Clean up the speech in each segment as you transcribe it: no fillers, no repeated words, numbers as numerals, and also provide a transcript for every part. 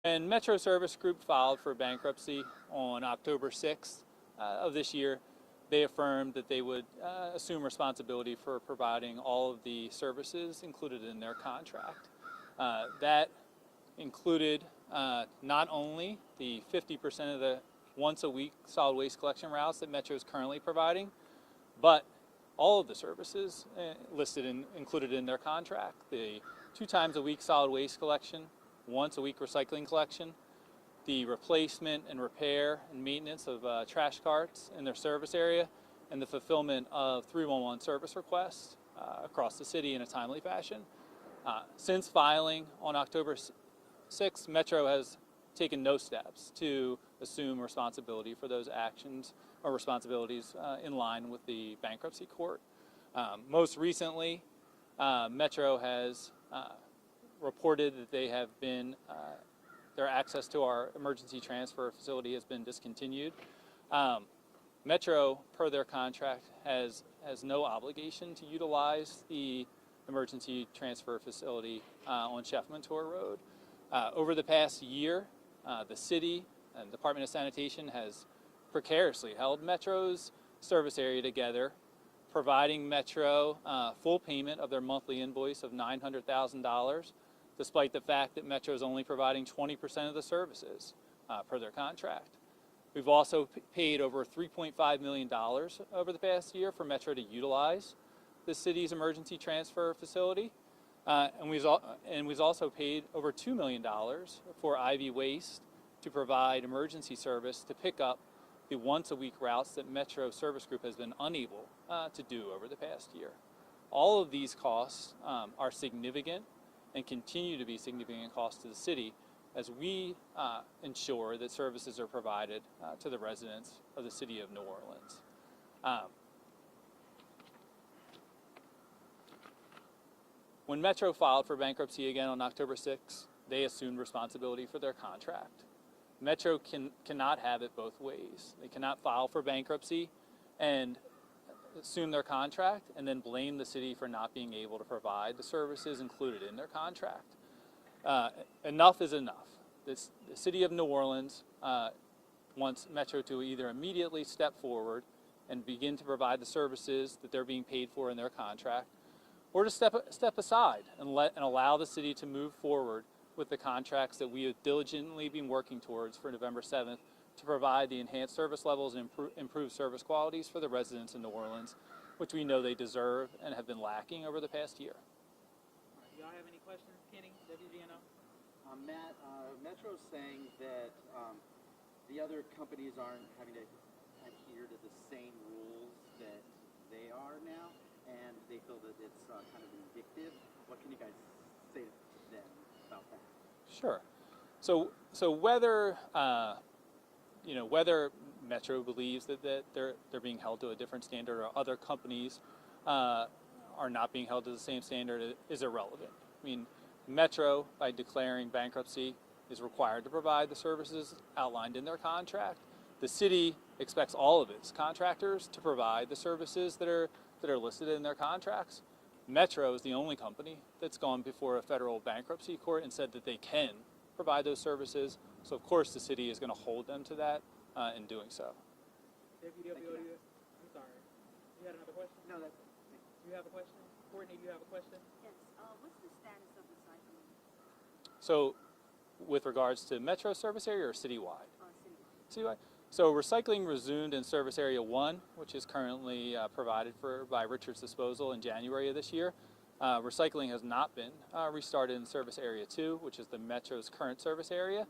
And Metro Service Group filed for bankruptcy on October 6th of this year. They affirmed that they would assume responsibility for providing all of the services included in their contract. That included not only the 50% of the once-a-week solid waste collection routes that Metro is currently providing, but all of the services included in their contract. The 2 times a week solid waste collection, once a week recycling collection, the replacement and repair and maintenance of trash carts in their service area, and the fulfillment of 311 service requests across the city in a timely fashion. Since filing on October 6th, Metro has taken no steps to assume responsibility for those actions or responsibilities in line with the bankruptcy court. Most recently, Metro has reported that they have been, their access to our emergency transfer facility has been discontinued. Metro, per their contract, has no obligation to utilize the emergency transfer facility on Sheffman-Tor Road. Over the past year, the city and Department of Sanitation has precariously held Metro's service area together, providing Metro full payment of their monthly invoice of $900,000, despite the fact that Metro is only providing 20% of the services per their contract. We've also paid over $3.5 million over the past year for Metro to utilize the city's emergency transfer facility. And we've also paid over $2 million for Ivy Waste to provide emergency service to pick up the once-a-week routes that Metro Service Group has been unable to do over the past year. All of these costs are significant and continue to be significant costs to the city as we ensure that services are provided to the residents of the city of New Orleans. When Metro filed for bankruptcy again on October 6th, they assumed responsibility for their contract. Metro cannot have it both ways. They cannot file for bankruptcy and assume their contract and then blame the city for not being able to provide the services included in their contract. Enough is enough. The city of New Orleans wants Metro to either immediately step forward and begin to provide the services that they're being paid for in their contract, or to step aside and allow the city to move forward with the contracts that we have diligently been working towards for November 7th to provide the enhanced service levels and improved service qualities for the residents in New Orleans, which we know they deserve and have been lacking over the past year. All right, y'all have any questions? Kenny, WGNO? Matt, Metro's saying that the other companies aren't having to adhere to the same rules that they are now, and they feel that it's kind of vindictive. What can you guys say to them about that? Sure. So whether whether Metro believes that they're being held to a different standard or other companies are not being held to the same standard is irrelevant. I mean, Metro, by declaring bankruptcy, is required to provide the services outlined in their contract. The city expects all of its contractors to provide the services that are listed in their contracts. Metro is the only company that's gone before a federal bankruptcy court and said that they can provide those services. So of course the city is going to hold them to that in doing so. I'm sorry. You had another question? No, that's it. You have a question? Courtney, you have a question? Yes. What's the status of recycling? So with regards to Metro service area or citywide? Citywide. Citywide. So recycling resumed in service area 1, which is currently provided for by Richards Disposal in January of this year. Recycling has not been restarted in service area 2, which is the Metro's current service area,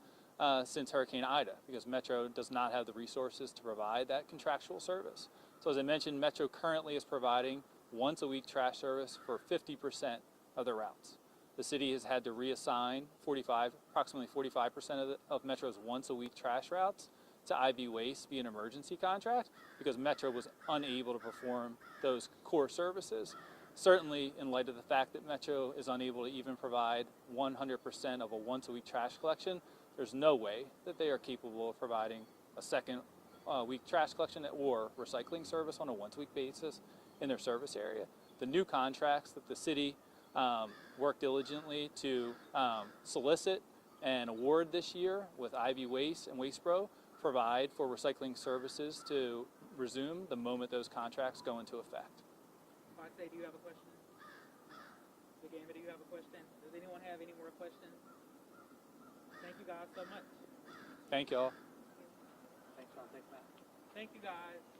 since Hurricane Ida, because Metro does not have the resources to provide that contractual service. So as I mentioned, Metro currently is providing once a week trash service for 50% of the routes. The city has had to reassign approximately 45% of Metro's once a week trash routes to Ivy Waste via an emergency contract because Metro was unable to perform those core services. Certainly in light of the fact that Metro is unable to even provide 100% of a once a week trash collection, there's no way that they are capable of providing a second week trash collection or recycling service on a once a week basis in their service area. The new contracts that the city worked diligently to solicit an award this year with Ivy Waste and Waste Pro provide for recycling services to resume the moment those contracts go into effect. If I say, do you have a question? The gamer, do you have a question? Does anyone have any more questions? Thank you guys so much. Thank y'all. Thanks, Sean. Thanks, Matt. Thank you guys.